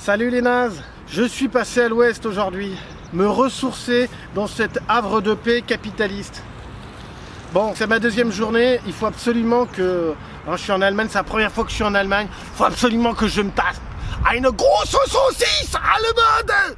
Salut les nazes, je suis passé à l'ouest aujourd'hui, me ressourcer dans cet havre de paix capitaliste. Bon, c'est ma deuxième journée, il faut absolument que... je suis en Allemagne, c'est la première fois que je suis en Allemagne, il faut absolument que je me tasse à une grosse saucisse allemande.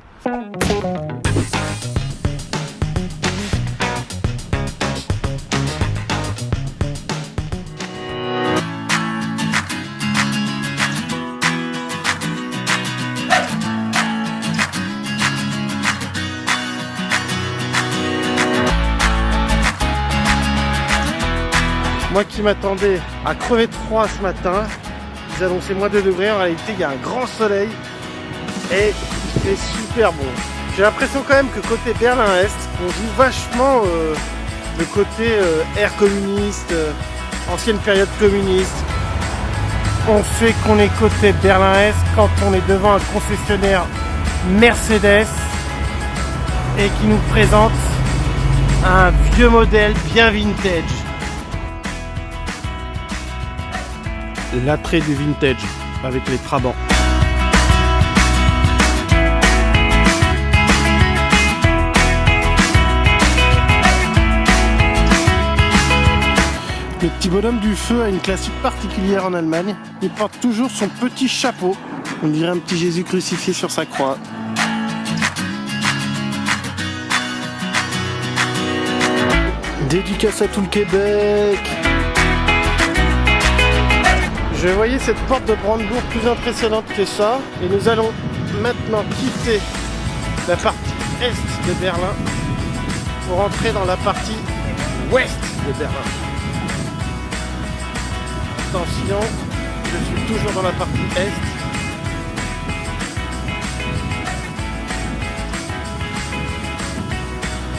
Moi qui m'attendais à crever de froid ce matin, ils annonçaient moins 2 degrés, en réalité il y a un grand soleil et il fait super bon. J'ai l'impression quand même que côté Berlin-Est, on joue vachement le côté ère communiste, ancienne période communiste. On fait qu'on est côté Berlin-Est quand on est devant un concessionnaire Mercedes et qui nous présente un vieux modèle bien vintage. L'attrait du vintage avec les Trabants. Le petit bonhomme du feu a une classique particulière en Allemagne. Il porte toujours son petit chapeau. On dirait un petit Jésus crucifié sur sa croix. Dédicace à tout le Québec. Je voyais cette porte de Brandebourg plus impressionnante que ça et nous allons maintenant quitter la partie est de Berlin pour entrer dans la partie ouest de Berlin. Attention, je suis toujours dans la partie est.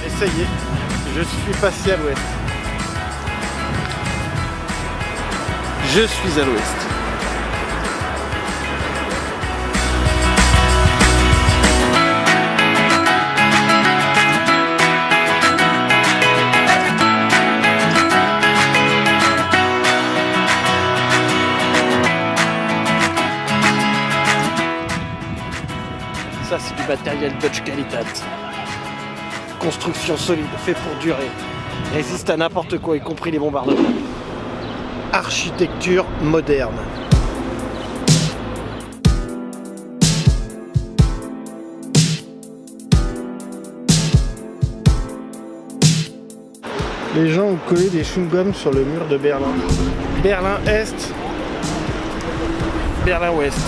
Et ça y est, je suis passé à l'ouest. Je suis à l'ouest. Ça c'est du matériel Dutch Qualitat. Construction solide, fait pour durer. Résiste à n'importe quoi, y compris les bombardements. Architecture moderne. Les gens ont collé des chewing-gums sur le mur de Berlin. Berlin-Est, Berlin-Ouest.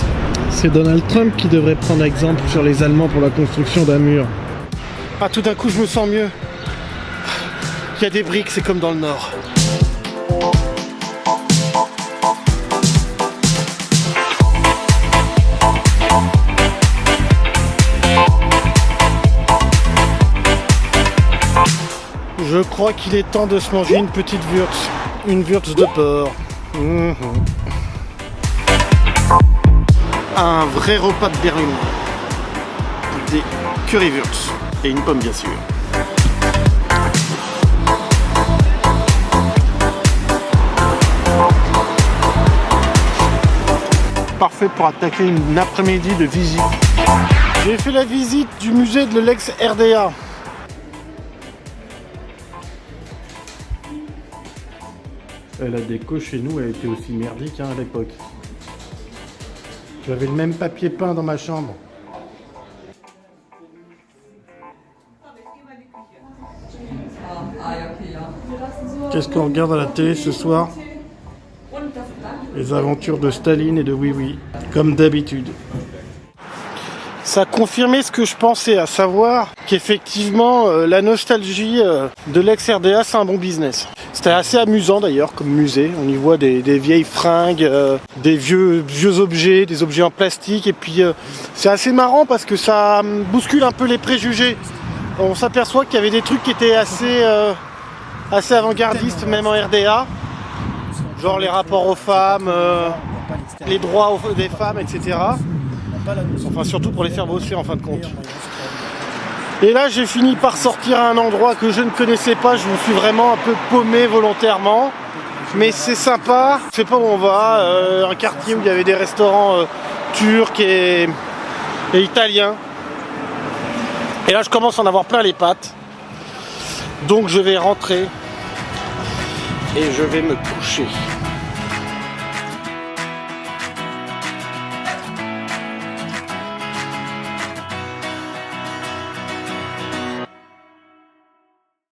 C'est Donald Trump qui devrait prendre exemple sur les Allemands pour la construction d'un mur. Ah, tout d'un coup, je me sens mieux. Il y a des briques, c'est comme dans le Nord. Je crois qu'il est temps de se manger une petite Wurz. Une Wurz de porc. Un vrai repas de Berlin. Des currywurst. Et une pomme bien sûr. Parfait pour attaquer une après-midi de visite. J'ai fait la visite du musée de l'ex-RDA. La déco chez nous a été aussi merdique à l'époque. J'avais le même papier peint dans ma chambre. Qu'est-ce qu'on regarde à la télé ce soir? Les aventures de Staline et de Oui Oui, comme d'habitude. Ça a confirmé ce que je pensais, à savoir qu'effectivement la nostalgie de l'ex-RDA c'est un bon business. C'était assez amusant d'ailleurs comme musée, on y voit des vieilles fringues, des vieux objets, des objets en plastique et puis c'est assez marrant parce que ça bouscule un peu les préjugés. On s'aperçoit qu'il y avait des trucs qui étaient assez avant-gardistes même en RDA, genre les rapports aux femmes, les droits des femmes, etc. Enfin surtout pour les faire bosser en fin de compte. Et là j'ai fini par sortir à un endroit que je ne connaissais pas, je me suis vraiment un peu paumé volontairement. Mais c'est sympa, je sais pas où on va, un quartier où il y avait des restaurants turcs et et italien. Et là je commence à en avoir plein les pattes. Donc je vais rentrer et je vais me coucher.